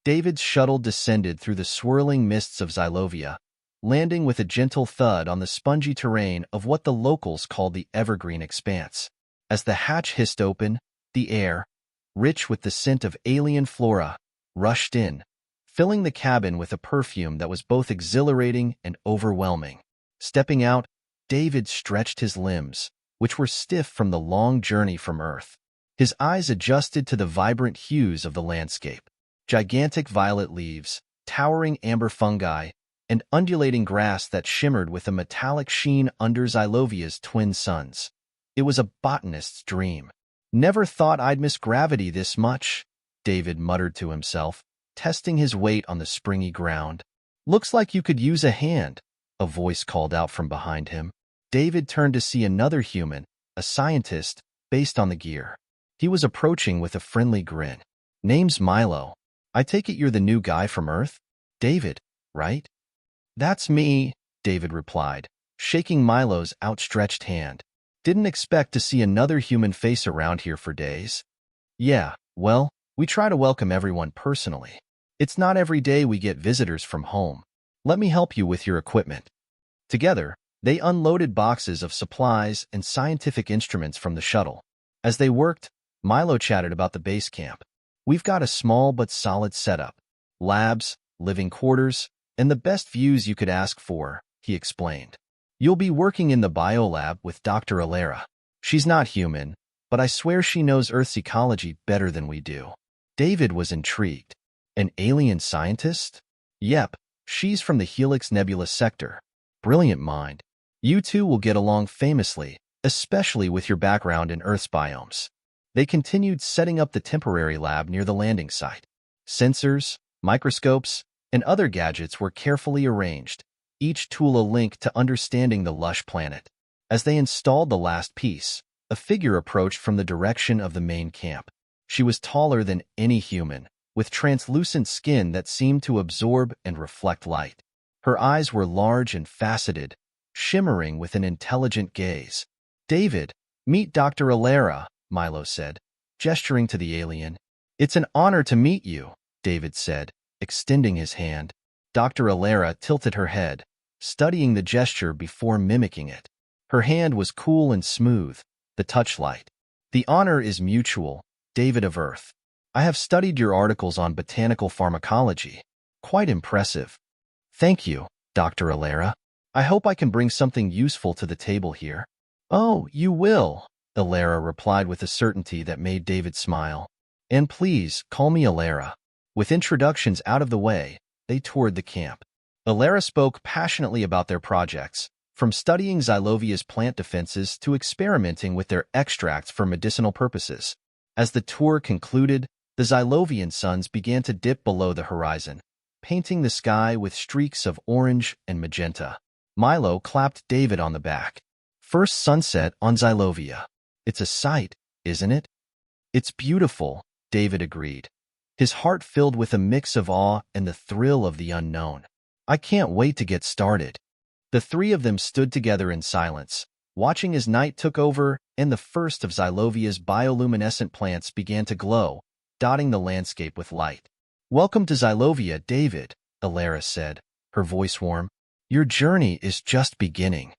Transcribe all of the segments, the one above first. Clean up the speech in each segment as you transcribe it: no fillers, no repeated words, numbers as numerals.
David's shuttle descended through the swirling mists of Xylovia, landing with a gentle thud on the spongy terrain of what the locals called the Evergreen Expanse. As the hatch hissed open, the air, rich with the scent of alien flora, rushed in, filling the cabin with a perfume that was both exhilarating and overwhelming. Stepping out, David stretched his limbs, which were stiff from the long journey from Earth. His eyes adjusted to the vibrant hues of the landscape. Gigantic violet leaves, towering amber fungi, and undulating grass that shimmered with a metallic sheen under Xylovia's twin suns. It was a botanist's dream. "Never thought I'd miss gravity this much," David muttered to himself, testing his weight on the springy ground. "Looks like you could use a hand," a voice called out from behind him. David turned to see another human, a scientist, based on the gear. He was approaching with a friendly grin. "Name's Milo. I take it you're the new guy from Earth? David, right?" "That's me," David replied, shaking Milo's outstretched hand. "Didn't expect to see another human face around here for days." "Yeah, well, we try to welcome everyone personally. It's not every day we get visitors from home. Let me help you with your equipment." Together, they unloaded boxes of supplies and scientific instruments from the shuttle. As they worked, Milo chatted about the base camp. "We've got a small but solid setup. Labs, living quarters, and the best views you could ask for," he explained. "You'll be working in the biolab with Dr. Alera. She's not human, but I swear she knows Earth's ecology better than we do." David was intrigued. "An alien scientist?" "Yep, she's from the Helix Nebula sector. Brilliant mind. You two will get along famously, especially with your background in Earth's biomes." They continued setting up the temporary lab near the landing site. Sensors, microscopes, and other gadgets were carefully arranged, each tool a link to understanding the lush planet. As they installed the last piece, a figure approached from the direction of the main camp. She was taller than any human, with translucent skin that seemed to absorb and reflect light. Her eyes were large and faceted, shimmering with an intelligent gaze. "David, meet Dr. Alera," Milo said, gesturing to the alien. "It's an honor to meet you," David said, extending his hand. Dr. Alera tilted her head, studying the gesture before mimicking it. Her hand was cool and smooth, the touch light. "The honor is mutual, David of Earth. I have studied your articles on botanical pharmacology. Quite impressive." "Thank you, Dr. Alera. I hope I can bring something useful to the table here." "Oh, you will," Alera replied with a certainty that made David smile. "And please, call me Alera." With introductions out of the way, they toured the camp. Alera spoke passionately about their projects, from studying Xylovia's plant defenses to experimenting with their extracts for medicinal purposes. As the tour concluded, the Xylovian suns began to dip below the horizon, painting the sky with streaks of orange and magenta. Milo clapped David on the back. "First sunset on Xylovia. It's a sight, isn't it?" "It's beautiful," David agreed, his heart filled with a mix of awe and the thrill of the unknown. "I can't wait to get started." The three of them stood together in silence, watching as night took over and the first of Xylovia's bioluminescent plants began to glow, dotting the landscape with light. "Welcome to Xylovia, David," Alera said, her voice warm. "Your journey is just beginning."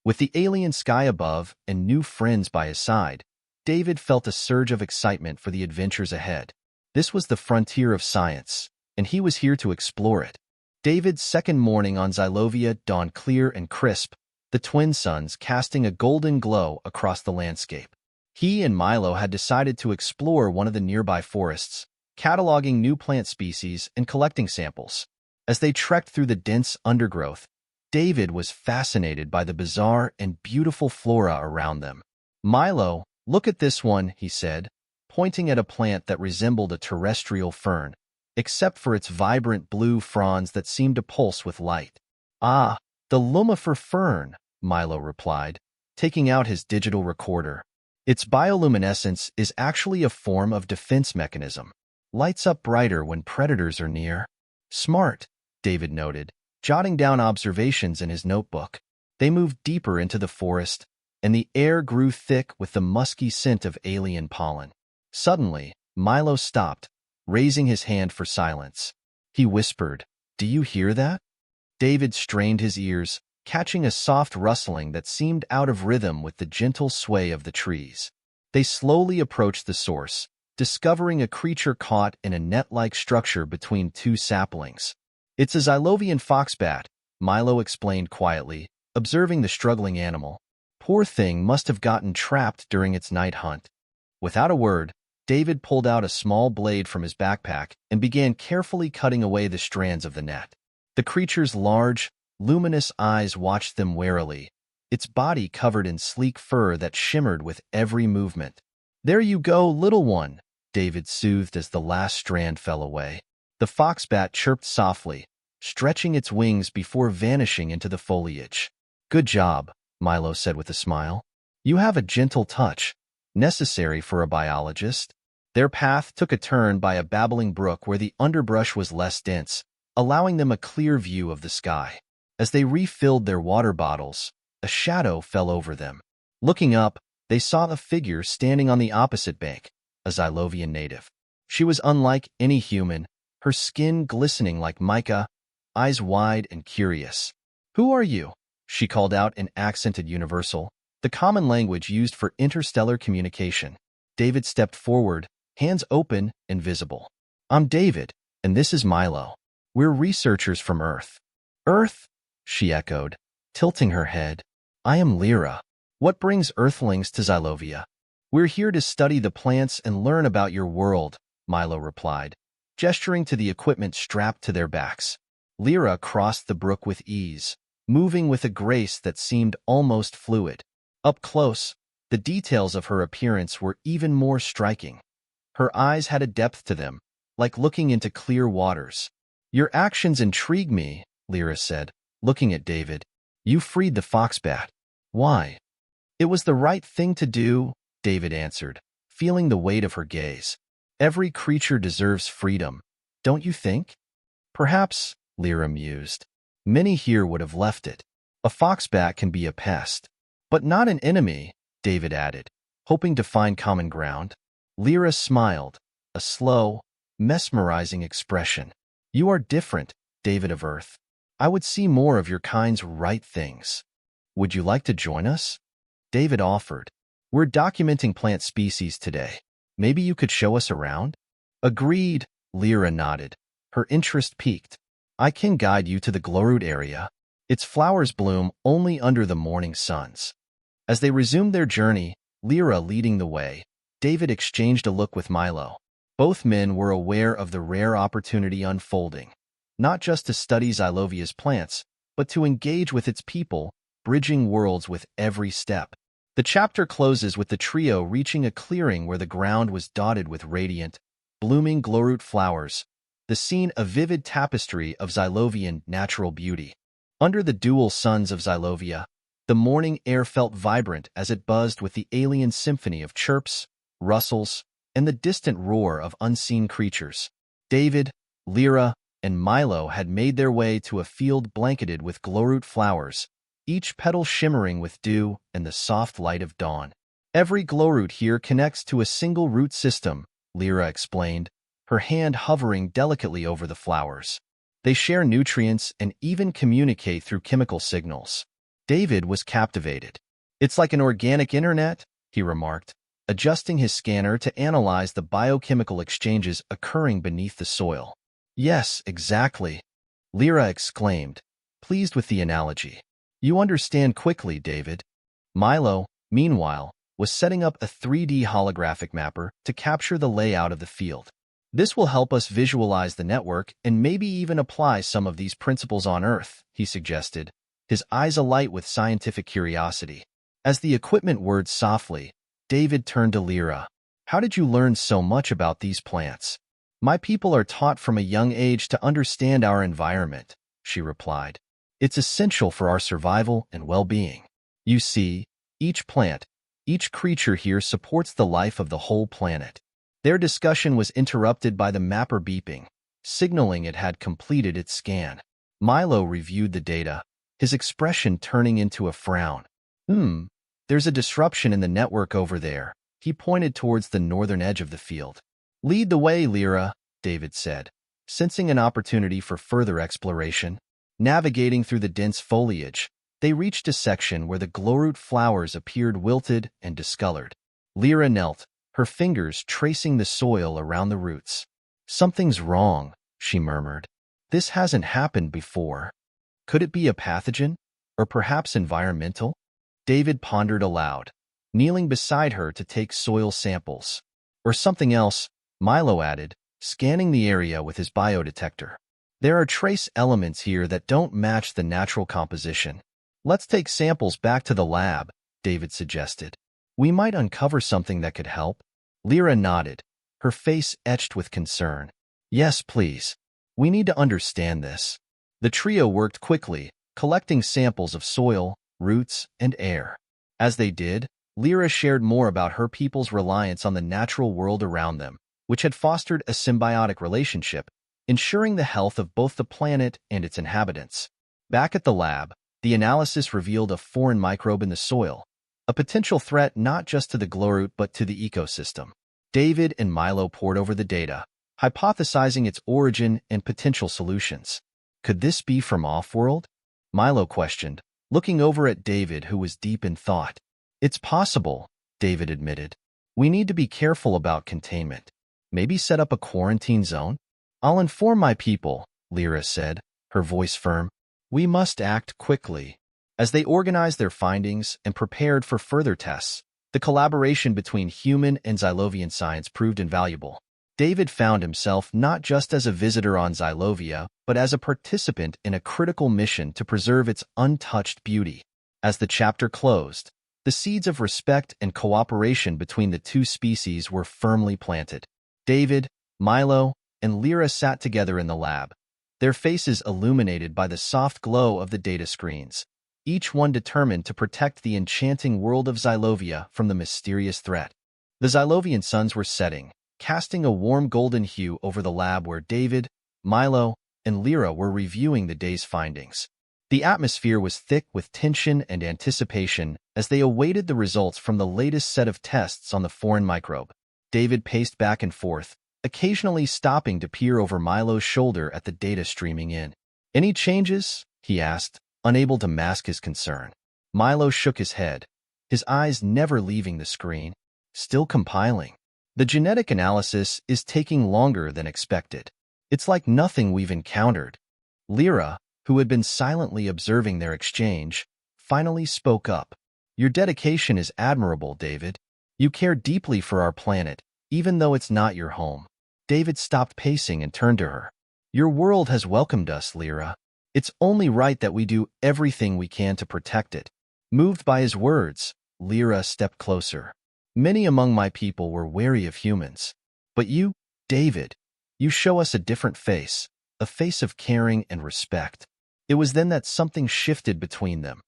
With the alien sky above and new friends by his side, David felt a surge of excitement for the adventures ahead. This was the frontier of science, and he was here to explore it. David's second morning on Xylovia dawned clear and crisp, the twin suns casting a golden glow across the landscape. He and Milo had decided to explore one of the nearby forests, cataloging new plant species and collecting samples. As they trekked through the dense undergrowth, David was fascinated by the bizarre and beautiful flora around them. "Milo, look at this one," he said, pointing at a plant that resembled a terrestrial fern, except for its vibrant blue fronds that seemed to pulse with light. "Ah, the lumifer fern," Milo replied, taking out his digital recorder. "Its bioluminescence is actually a form of defense mechanism. Lights up brighter when predators are near." "Smart," David noted, jotting down observations in his notebook. They moved deeper into the forest, and the air grew thick with the musky scent of alien pollen. Suddenly, Milo stopped, raising his hand for silence. He whispered, "Do you hear that?" David strained his ears, catching a soft rustling that seemed out of rhythm with the gentle sway of the trees. They slowly approached the source, discovering a creature caught in a net-like structure between two saplings. "It's a Xylovian foxbat," Milo explained quietly, observing the struggling animal. "Poor thing must have gotten trapped during its night hunt." Without a word, David pulled out a small blade from his backpack and began carefully cutting away the strands of the net. The creature's large, luminous eyes watched them warily, its body covered in sleek fur that shimmered with every movement. "There you go, little one," David soothed as the last strand fell away. The foxbat chirped softly, stretching its wings before vanishing into the foliage. "Good job," Milo said with a smile. "You have a gentle touch, necessary for a biologist." Their path took a turn by a babbling brook where the underbrush was less dense, allowing them a clear view of the sky. As they refilled their water bottles, a shadow fell over them. Looking up, they saw a figure standing on the opposite bank, a Xylovian native. She was unlike any human, her skin glistening like mica, eyes wide and curious. "Who are you?" she called out in accented universal, the common language used for interstellar communication. David stepped forward, hands open and visible. "I'm David, and this is Milo. We're researchers from Earth." "Earth?" she echoed, tilting her head. "I am Lyra. What brings Earthlings to Xylovia?" "We're here to study the plants and learn about your world," Milo replied, gesturing to the equipment strapped to their backs. Lyra crossed the brook with ease, moving with a grace that seemed almost fluid. Up close, the details of her appearance were even more striking. Her eyes had a depth to them, like looking into clear waters. "Your actions intrigue me," Lyra said, looking at David. "You freed the foxbat. Why?" "It was the right thing to do," David answered, feeling the weight of her gaze. "Every creature deserves freedom, don't you think?" "Perhaps," Lyra mused. "Many here would have left it. A foxbat can be a pest, but not an enemy," David added, hoping to find common ground. Lyra smiled, a slow, mesmerizing expression. "You are different, David of Earth. I would see more of your kind's right things. Would you like to join us?" David offered. "We're documenting plant species today. Maybe you could show us around?" "Agreed," Lyra nodded, her interest piqued. "I can guide you to the glowroot area. Its flowers bloom only under the morning suns." As they resumed their journey, Lyra leading the way, David exchanged a look with Milo. Both men were aware of the rare opportunity unfolding, not just to study Xylovia's plants, but to engage with its people, bridging worlds with every step. The chapter closes with the trio reaching a clearing where the ground was dotted with radiant, blooming glowroot flowers, the scene a vivid tapestry of Xylovian natural beauty. Under the dual suns of Xylovia, the morning air felt vibrant as it buzzed with the alien symphony of chirps, rustles, and the distant roar of unseen creatures. David, Lyra, and Milo had made their way to a field blanketed with glowroot flowers, each petal shimmering with dew and the soft light of dawn. "Every glowroot here connects to a single root system," Lyra explained, her hand hovering delicately over the flowers. "They share nutrients and even communicate through chemical signals." David was captivated. "It's like an organic internet," he remarked, adjusting his scanner to analyze the biochemical exchanges occurring beneath the soil. "Yes, exactly," Lyra exclaimed, pleased with the analogy. "You understand quickly, David." Milo, meanwhile, was setting up a 3D holographic mapper to capture the layout of the field. "This will help us visualize the network and maybe even apply some of these principles on Earth," he suggested, his eyes alight with scientific curiosity. As the equipment whirred softly, David turned to Lyra. "How did you learn so much about these plants?" "My people are taught from a young age to understand our environment," she replied. "It's essential for our survival and well-being. You see, each plant, each creature here supports the life of the whole planet." Their discussion was interrupted by the mapper beeping, signaling it had completed its scan. Milo reviewed the data, his expression turning into a frown. There's a disruption in the network over there." He pointed towards the northern edge of the field. "Lead the way, Lyra," David said, sensing an opportunity for further exploration. Navigating through the dense foliage, they reached a section where the glowroot flowers appeared wilted and discolored. Lyra knelt, her fingers tracing the soil around the roots. "Something's wrong," she murmured. "This hasn't happened before. Could it be a pathogen? Or perhaps environmental?" David pondered aloud, kneeling beside her to take soil samples. "Or something else," Milo added, scanning the area with his biodetector. "There are trace elements here that don't match the natural composition." "Let's take samples back to the lab," David suggested. "We might uncover something that could help." Lyra nodded, her face etched with concern. "Yes, please. We need to understand this." The trio worked quickly, collecting samples of soil, roots, and air. As they did, Lyra shared more about her people's reliance on the natural world around them, which had fostered a symbiotic relationship, ensuring the health of both the planet and its inhabitants. Back at the lab, the analysis revealed a foreign microbe in the soil, a potential threat not just to the glowroot but to the ecosystem. David and Milo pored over the data, hypothesizing its origin and potential solutions. "Could this be from off-world?" Milo questioned, looking over at David, who was deep in thought. "It's possible," David admitted. "We need to be careful about containment. Maybe set up a quarantine zone?" "I'll inform my people," Lyra said, her voice firm. "We must act quickly." As they organized their findings and prepared for further tests, the collaboration between human and Xylovian science proved invaluable. David found himself not just as a visitor on Xylovia, but as a participant in a critical mission to preserve its untouched beauty. As the chapter closed, the seeds of respect and cooperation between the two species were firmly planted. David, Milo, and Lyra sat together in the lab, their faces illuminated by the soft glow of the data screens, each one determined to protect the enchanting world of Xylovia from the mysterious threat. The Xylovian suns were setting, casting a warm golden hue over the lab where David, Milo, and Lyra were reviewing the day's findings. The atmosphere was thick with tension and anticipation as they awaited the results from the latest set of tests on the foreign microbe. David paced back and forth, occasionally stopping to peer over Milo's shoulder at the data streaming in. "Any changes?" he asked, unable to mask his concern. Milo shook his head, his eyes never leaving the screen. "Still compiling. The genetic analysis is taking longer than expected. It's like nothing we've encountered." Lyra, who had been silently observing their exchange, finally spoke up. "Your dedication is admirable, David. You care deeply for our planet, even though it's not your home." David stopped pacing and turned to her. "Your world has welcomed us, Lyra. It's only right that we do everything we can to protect it." Moved by his words, Lyra stepped closer. "Many among my people were wary of humans. But you, David, you show us a different face, a face of caring and respect." It was then that something shifted between them.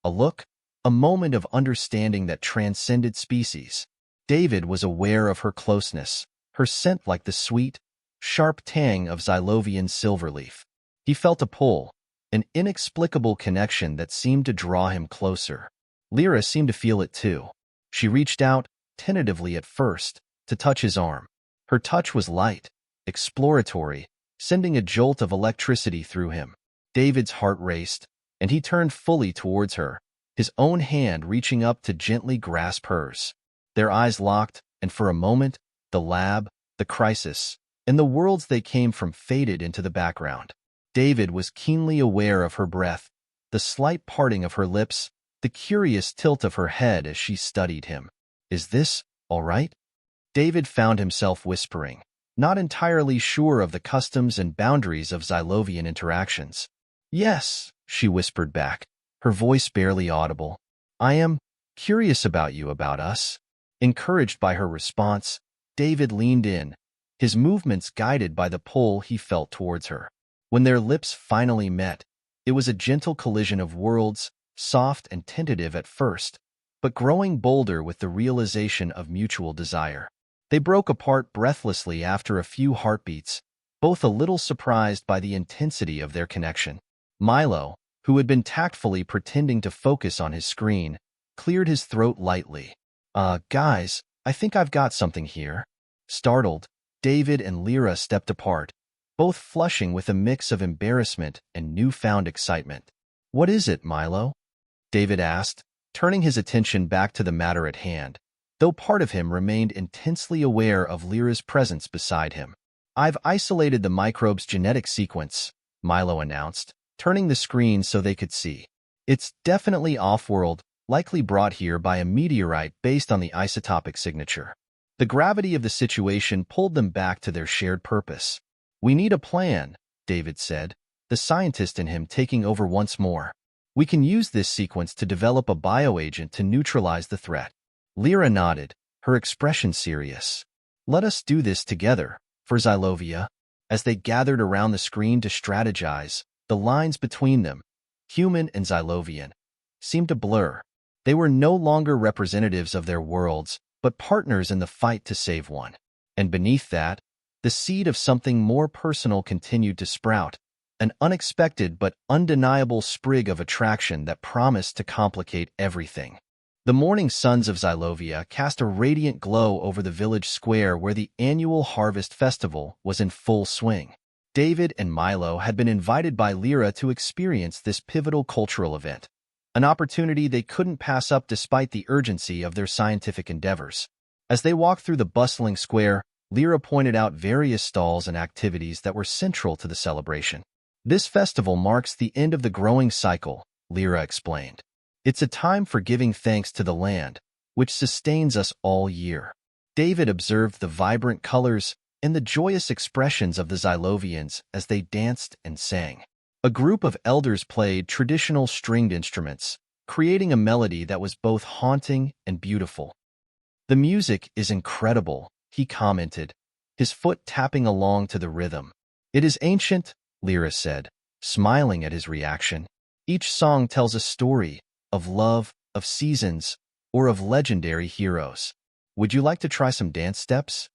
A look, a moment of understanding that transcended species. David was aware of her closeness, her scent like the sweet, sharp tang of Xylovian silverleaf. He felt a pull, an inexplicable connection that seemed to draw him closer. Lyra seemed to feel it too. She reached out, tentatively at first, to touch his arm. Her touch was light, exploratory, sending a jolt of electricity through him. David's heart raced, and he turned fully towards her, his own hand reaching up to gently grasp hers. Their eyes locked, and for a moment, the lab, the crisis, and the worlds they came from faded into the background. David was keenly aware of her breath, the slight parting of her lips, the curious tilt of her head as she studied him. "Is this all right?" David found himself whispering, not entirely sure of the customs and boundaries of Xylovian interactions. "Yes," she whispered back, her voice barely audible. "I am curious about you, about us." Encouraged by her response, David leaned in, his movements guided by the pull he felt towards her. When their lips finally met, it was a gentle collision of worlds, soft and tentative at first, but growing bolder with the realization of mutual desire. They broke apart breathlessly after a few heartbeats, both a little surprised by the intensity of their connection. Milo, who had been tactfully pretending to focus on his screen, cleared his throat lightly. Guys, I think I've got something here." Startled, David and Lyra stepped apart, both flushing with a mix of embarrassment and newfound excitement. "What is it, Milo?" David asked, turning his attention back to the matter at hand, though part of him remained intensely aware of Lyra's presence beside him. "I've isolated the microbe's genetic sequence," Milo announced, turning the screen so they could see. "It's definitely off-world, likely brought here by a meteorite based on the isotopic signature." The gravity of the situation pulled them back to their shared purpose. "We need a plan," David said, the scientist in him taking over once more. "We can use this sequence to develop a bioagent to neutralize the threat." Lyra nodded, her expression serious. "Let us do this together, for Xylovia." As they gathered around the screen to strategize, the lines between them, human and Xylovian, seemed to blur. They were no longer representatives of their worlds, but partners in the fight to save one. And beneath that, the seed of something more personal continued to sprout, an unexpected but undeniable sprig of attraction that promised to complicate everything. The morning suns of Xylovia cast a radiant glow over the village square where the annual Harvest Festival was in full swing. David and Milo had been invited by Lyra to experience this pivotal cultural event, an opportunity they couldn't pass up despite the urgency of their scientific endeavors. As they walked through the bustling square, Lyra pointed out various stalls and activities that were central to the celebration. "This festival marks the end of the growing cycle," Lyra explained. "It's a time for giving thanks to the land, which sustains us all year." David observed the vibrant colors and the joyous expressions of the Xylovians as they danced and sang. A group of elders played traditional stringed instruments, creating a melody that was both haunting and beautiful. "The music is incredible," he commented, his foot tapping along to the rhythm. "It is ancient," Lyra said, smiling at his reaction. "Each song tells a story, of love, of seasons, or of legendary heroes. Would you like to try some dance steps?"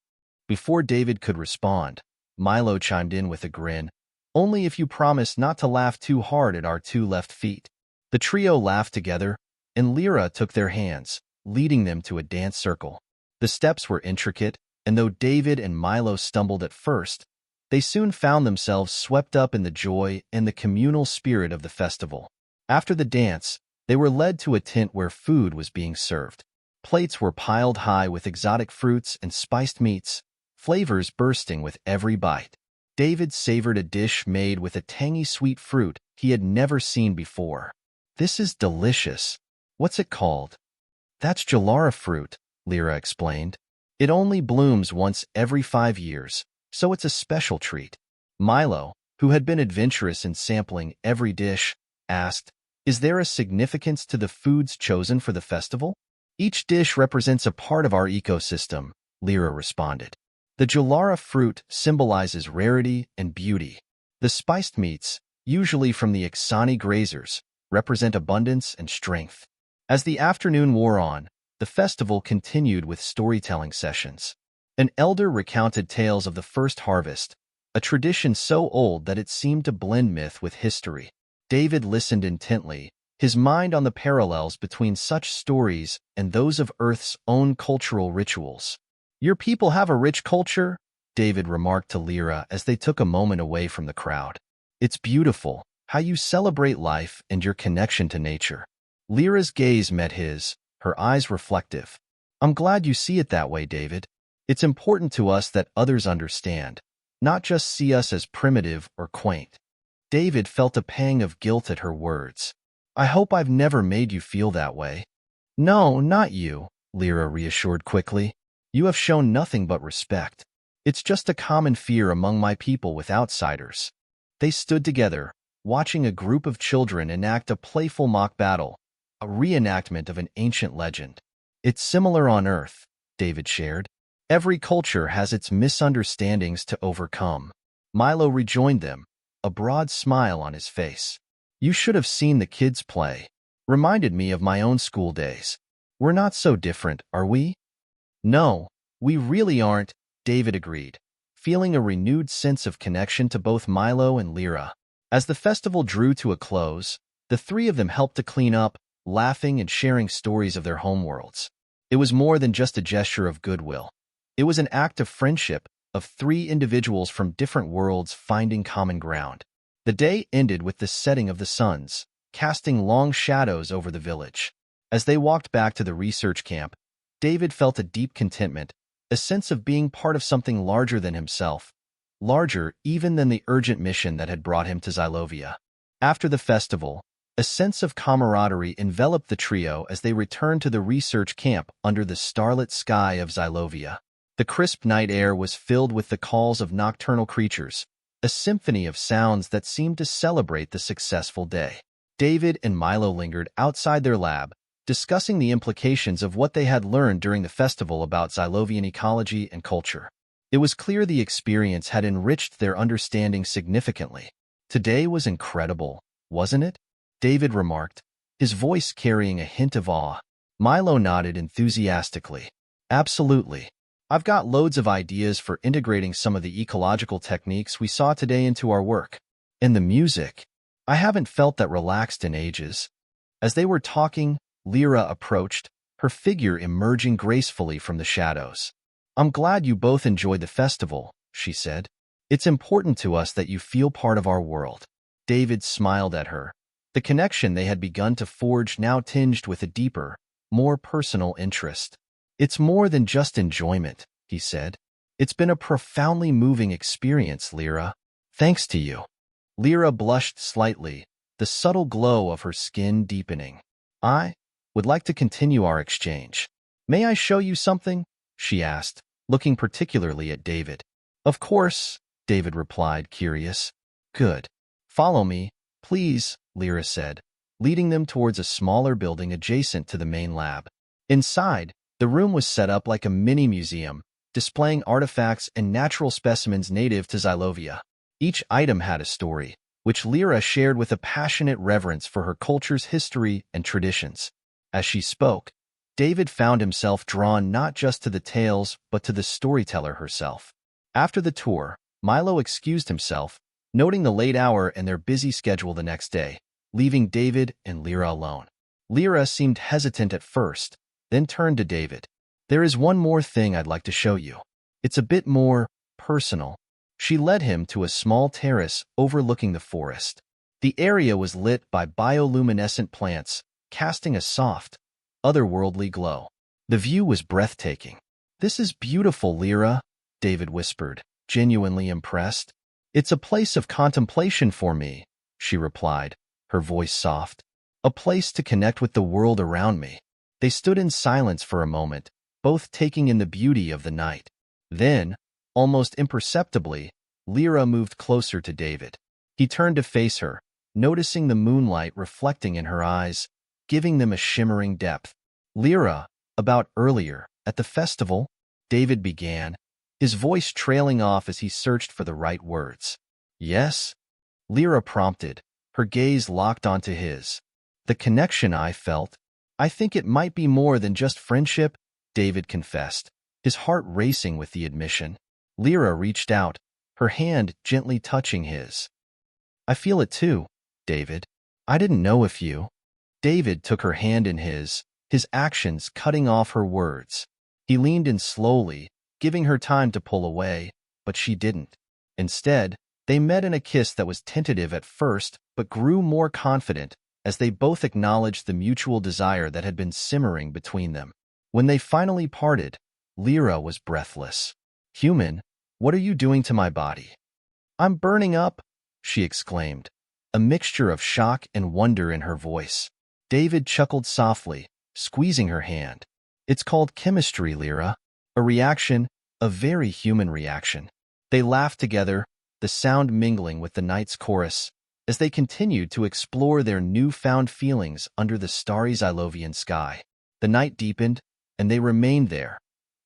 Before David could respond, Milo chimed in with a grin. "Only if you promise not to laugh too hard at our two left feet." The trio laughed together, and Lyra took their hands, leading them to a dance circle. The steps were intricate, and though David and Milo stumbled at first, they soon found themselves swept up in the joy and the communal spirit of the festival. After the dance, they were led to a tent where food was being served. Plates were piled high with exotic fruits and spiced meats, flavors bursting with every bite. David savored a dish made with a tangy sweet fruit he had never seen before. "This is delicious. What's it called?" "That's Jalara fruit," Lyra explained. "It only blooms once every 5 years, so it's a special treat." Milo, who had been adventurous in sampling every dish, asked, "Is there a significance to the foods chosen for the festival?" "Each dish represents a part of our ecosystem," Lyra responded. "The Jalara fruit symbolizes rarity and beauty. The spiced meats, usually from the Ixani grazers, represent abundance and strength." As the afternoon wore on, the festival continued with storytelling sessions. An elder recounted tales of the first harvest, a tradition so old that it seemed to blend myth with history. David listened intently, his mind on the parallels between such stories and those of Earth's own cultural rituals. "Your people have a rich culture," David remarked to Lyra as they took a moment away from the crowd. "It's beautiful, how you celebrate life and your connection to nature." Lyra's gaze met his, her eyes reflective. "I'm glad you see it that way, David. It's important to us that others understand, not just see us as primitive or quaint." David felt a pang of guilt at her words. "I hope I've never made you feel that way." "No, not you," Lyra reassured quickly. "You have shown nothing but respect. It's just a common fear among my people with outsiders." They stood together, watching a group of children enact a playful mock battle, a reenactment of an ancient legend. "It's similar on Earth," David shared. "Every culture has its misunderstandings to overcome." Milo rejoined them, a broad smile on his face. "You should have seen the kids play. Reminded me of my own school days. We're not so different, are we?" "No, we really aren't," David agreed, feeling a renewed sense of connection to both Milo and Lyra. As the festival drew to a close, the three of them helped to clean up, laughing and sharing stories of their homeworlds. It was more than just a gesture of goodwill. It was an act of friendship, of three individuals from different worlds finding common ground. The day ended with the setting of the suns, casting long shadows over the village. As they walked back to the research camp, David felt a deep contentment, a sense of being part of something larger than himself, larger even than the urgent mission that had brought him to Xylovia. After the festival, a sense of camaraderie enveloped the trio as they returned to the research camp under the starlit sky of Xylovia. The crisp night air was filled with the calls of nocturnal creatures, a symphony of sounds that seemed to celebrate the successful day. David and Milo lingered outside their lab, discussing the implications of what they had learned during the festival about Xylovian ecology and culture. It was clear the experience had enriched their understanding significantly. Today was incredible, wasn't it? David remarked, his voice carrying a hint of awe. Milo nodded enthusiastically. Absolutely. I've got loads of ideas for integrating some of the ecological techniques we saw today into our work. And the music. I haven't felt that relaxed in ages. As they were talking, Lyra approached, her figure emerging gracefully from the shadows. I'm glad you both enjoyed the festival, she said. It's important to us that you feel part of our world. David smiled at her. The connection they had begun to forge now tinged with a deeper, more personal interest. It's more than just enjoyment, he said. It's been a profoundly moving experience, Lyra. Thanks to you. Lyra blushed slightly, the subtle glow of her skin deepening. I would like to continue our exchange. May I show you something? She asked, looking particularly at David. Of course, David replied, curious. Good. Follow me, please, Lyra said, leading them towards a smaller building adjacent to the main lab. Inside, the room was set up like a mini-museum, displaying artifacts and natural specimens native to Xylovia. Each item had a story, which Lyra shared with a passionate reverence for her culture's history and traditions. As she spoke, David found himself drawn not just to the tales but to the storyteller herself. After the tour, Milo excused himself, noting the late hour and their busy schedule the next day, leaving David and Lyra alone. Lyra seemed hesitant at first, then turned to David. There is one more thing I'd like to show you. It's a bit more personal. She led him to a small terrace overlooking the forest. The area was lit by bioluminescent plants, casting a soft, otherworldly glow. The view was breathtaking. This is beautiful, Lyra, David whispered, genuinely impressed. It's a place of contemplation for me, she replied, her voice soft. A place to connect with the world around me. They stood in silence for a moment, both taking in the beauty of the night. Then, almost imperceptibly, Lyra moved closer to David. He turned to face her, noticing the moonlight reflecting in her eyes, giving them a shimmering depth. Lyra, about earlier, at the festival, David began, his voice trailing off as he searched for the right words. Yes? Lyra prompted, her gaze locked onto his. The connection I felt. I think it might be more than just friendship, David confessed, his heart racing with the admission. Lyra reached out, her hand gently touching his. I feel it too, David. I didn't know if you. David took her hand in his actions cutting off her words. He leaned in slowly, giving her time to pull away, but she didn't. Instead, they met in a kiss that was tentative at first but grew more confident as they both acknowledged the mutual desire that had been simmering between them. When they finally parted, Lyra was breathless. Human, what are you doing to my body? I'm burning up, she exclaimed, a mixture of shock and wonder in her voice. David chuckled softly, squeezing her hand. It's called chemistry, Lyra. A reaction, a very human reaction. They laughed together, the sound mingling with the night's chorus, as they continued to explore their newfound feelings under the starry Xylovian sky. The night deepened, and they remained there,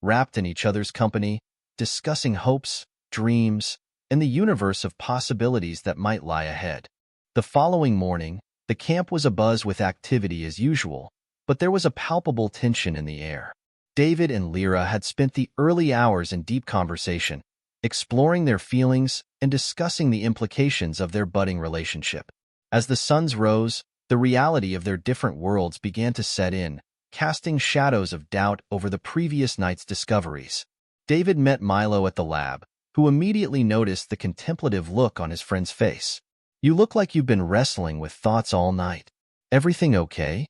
wrapped in each other's company, discussing hopes, dreams, and the universe of possibilities that might lie ahead. The following morning, the camp was abuzz with activity as usual, but there was a palpable tension in the air. David and Lyra had spent the early hours in deep conversation, exploring their feelings and discussing the implications of their budding relationship. As the suns rose, the reality of their different worlds began to set in, casting shadows of doubt over the previous night's discoveries. David met Milo at the lab, who immediately noticed the contemplative look on his friend's face. "You look like you've been wrestling with thoughts all night. Everything okay?"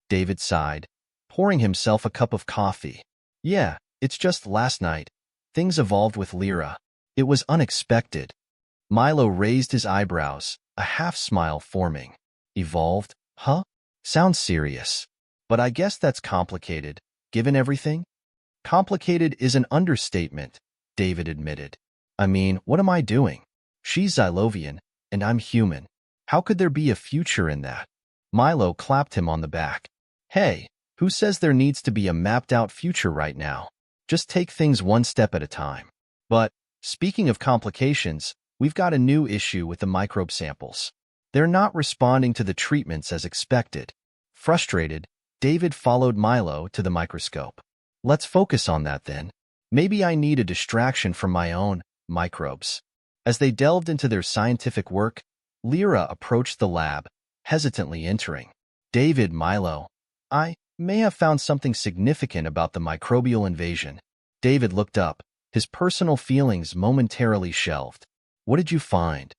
David sighed, pouring himself a cup of coffee. "Yeah, it's just last night. Things evolved with Lyra. It was unexpected." Milo raised his eyebrows, a half-smile forming. "Evolved? Huh? Sounds serious. But I guess that's complicated, given everything?" "Complicated is an understatement," David admitted. "I mean, what am I doing? She's Xylovian, and I'm human. How could there be a future in that?" Milo clapped him on the back. "Hey, who says there needs to be a mapped-out future right now? Just take things one step at a time." "But, speaking of complications, we've got a new issue with the microbe samples. They're not responding to the treatments as expected." Frustrated, David followed Milo to the microscope. "Let's focus on that then. Maybe I need a distraction from my own microbes." As they delved into their scientific work, Lyra approached the lab, hesitantly entering. "David, Milo, I may have found something significant about the microbial invasion." David looked up, his personal feelings momentarily shelved. "What did you find?"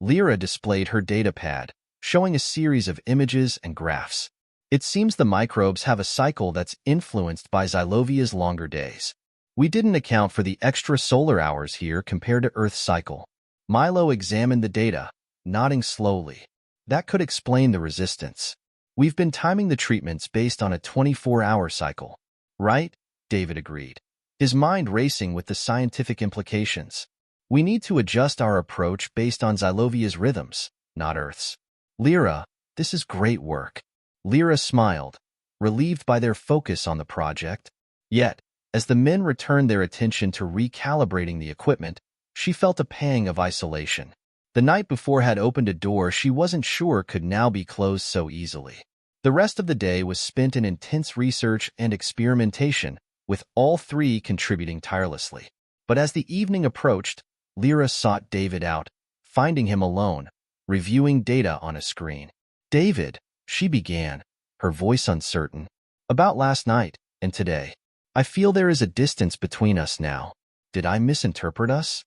Lyra displayed her data pad, showing a series of images and graphs. "It seems the microbes have a cycle that's influenced by Xylovia's longer days. We didn't account for the extra solar hours here compared to Earth's cycle." Milo examined the data, nodding slowly. "That could explain the resistance. We've been timing the treatments based on a 24-hour cycle." "Right?" David agreed, his mind racing with the scientific implications. "We need to adjust our approach based on Xylovia's rhythms, not Earth's." "Lyra, this is great work." Lyra smiled, relieved by their focus on the project. Yet, as the men returned their attention to recalibrating the equipment, she felt a pang of isolation. The night before had opened a door she wasn't sure could now be closed so easily. The rest of the day was spent in intense research and experimentation, with all three contributing tirelessly. But as the evening approached, Lyra sought David out, finding him alone, reviewing data on a screen. "David," she began, her voice uncertain, "about last night and today. I feel there is a distance between us now. Did I misinterpret us?"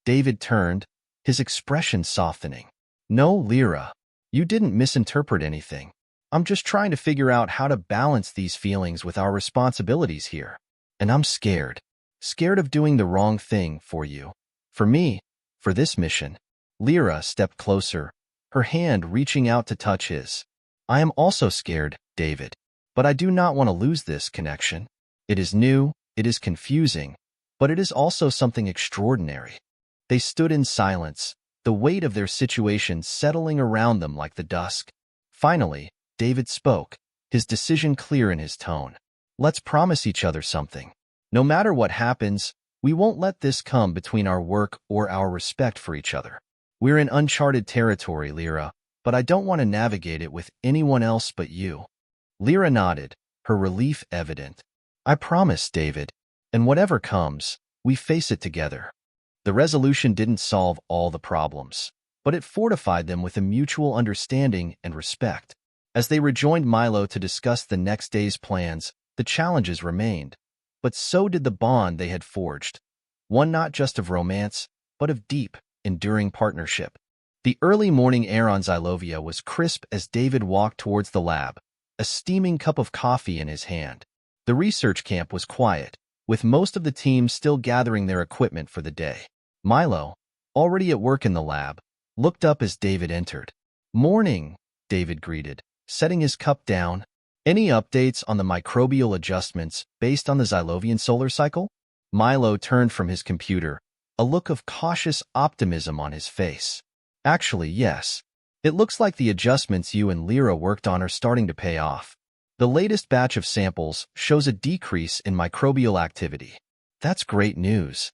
David turned, his expression softening. "No, Lyra, you didn't misinterpret anything. I'm just trying to figure out how to balance these feelings with our responsibilities here. And I'm scared. Scared of doing the wrong thing for you. For me, for this mission." Lyra stepped closer, her hand reaching out to touch his. "I am also scared, David. But I do not want to lose this connection. It is new, it is confusing, but it is also something extraordinary." They stood in silence, the weight of their situation settling around them like the dusk. Finally, David spoke, his decision clear in his tone. "Let's promise each other something. No matter what happens, we won't let this come between our work or our respect for each other. We're in uncharted territory, Lyra, but I don't want to navigate it with anyone else but you." Lyra nodded, her relief evident. "I promise, David. And whatever comes, we face it together." The resolution didn't solve all the problems, but it fortified them with a mutual understanding and respect. As they rejoined Milo to discuss the next day's plans, the challenges remained, but so did the bond they had forged, one not just of romance, but of deep, enduring partnership. The early morning air on Xylovia was crisp as David walked towards the lab, a steaming cup of coffee in his hand. The research camp was quiet, with most of the team still gathering their equipment for the day. Milo, already at work in the lab, looked up as David entered. "Morning," David greeted, setting his cup down. "Any updates on the microbial adjustments based on the Xylovian solar cycle?" Milo turned from his computer, a look of cautious optimism on his face. "Actually, yes. It looks like the adjustments you and Lyra worked on are starting to pay off. The latest batch of samples shows a decrease in microbial activity." "That's great news,"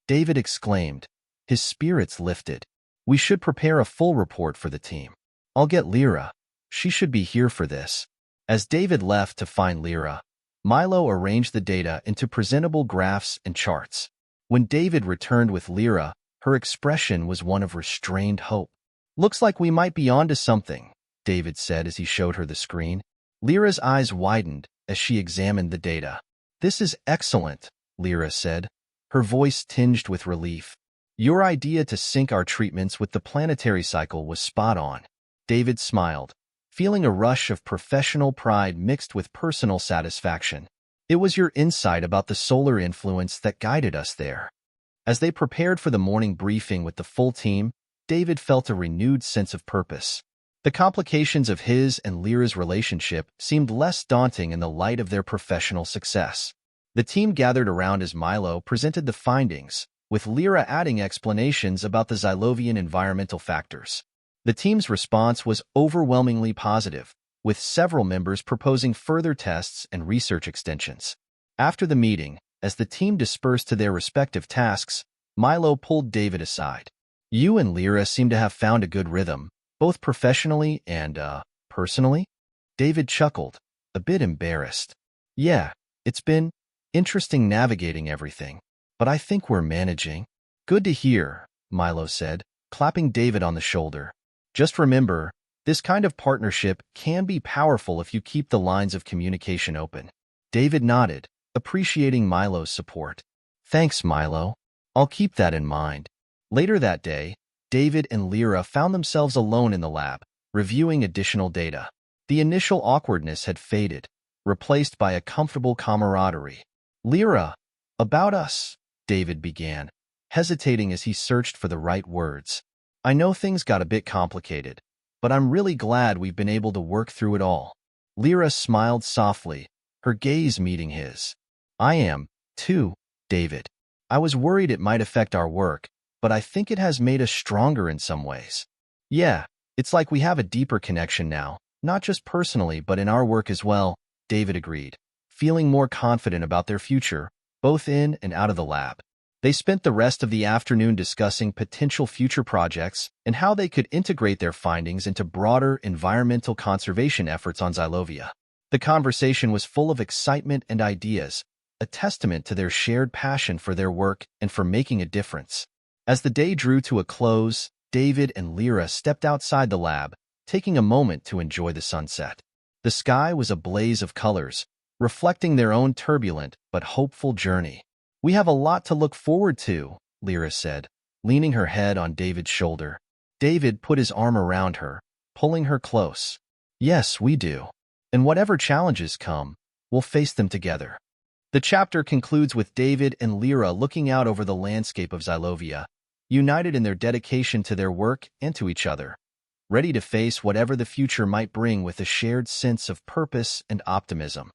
David exclaimed, his spirits lifted. "We should prepare a full report for the team. I'll get Lyra. She should be here for this." As David left to find Lyra, Milo arranged the data into presentable graphs and charts. When David returned with Lyra, her expression was one of restrained hope. "Looks like we might be onto something," David said as he showed her the screen. Lyra's eyes widened as she examined the data. "This is excellent," Lyra said. her voice tinged with relief. Your idea to sync our treatments with the planetary cycle was spot on. David smiled, feeling a rush of professional pride mixed with personal satisfaction. It was your insight about the solar influence that guided us there. As they prepared for the morning briefing with the full team, David felt a renewed sense of purpose. The complications of his and Lyra's relationship seemed less daunting in the light of their professional success. The team gathered around as Milo presented the findings, with Lyra adding explanations about the Xylovian environmental factors. The team's response was overwhelmingly positive, with several members proposing further tests and research extensions. After the meeting, as the team dispersed to their respective tasks, Milo pulled David aside. You and Lyra seem to have found a good rhythm, both professionally and, personally? David chuckled, a bit embarrassed. Yeah, it's been interesting navigating everything, but I think we're managing. Good to hear, Milo said, clapping David on the shoulder. Just remember, this kind of partnership can be powerful if you keep the lines of communication open. David nodded, appreciating Milo's support. Thanks, Milo. I'll keep that in mind. Later that day, David and Lyra found themselves alone in the lab, reviewing additional data. The initial awkwardness had faded, replaced by a comfortable camaraderie. Lyra, about us, David began, hesitating as he searched for the right words. I know things got a bit complicated, but I'm really glad we've been able to work through it all. Lyra smiled softly, her gaze meeting his. I am, too, David. I was worried it might affect our work, but I think it has made us stronger in some ways. Yeah, it's like we have a deeper connection now, not just personally but in our work as well, David agreed, feeling more confident about their future, both in and out of the lab. They spent the rest of the afternoon discussing potential future projects and how they could integrate their findings into broader environmental conservation efforts on Xylovia. The conversation was full of excitement and ideas, a testament to their shared passion for their work and for making a difference. As the day drew to a close, David and Lyra stepped outside the lab, taking a moment to enjoy the sunset. The sky was a blaze of colors, reflecting their own turbulent but hopeful journey. We have a lot to look forward to, Lyra said, leaning her head on David's shoulder. David put his arm around her, pulling her close. Yes, we do. And whatever challenges come, we'll face them together. The chapter concludes with David and Lyra looking out over the landscape of Xylovia, united in their dedication to their work and to each other, ready to face whatever the future might bring with a shared sense of purpose and optimism.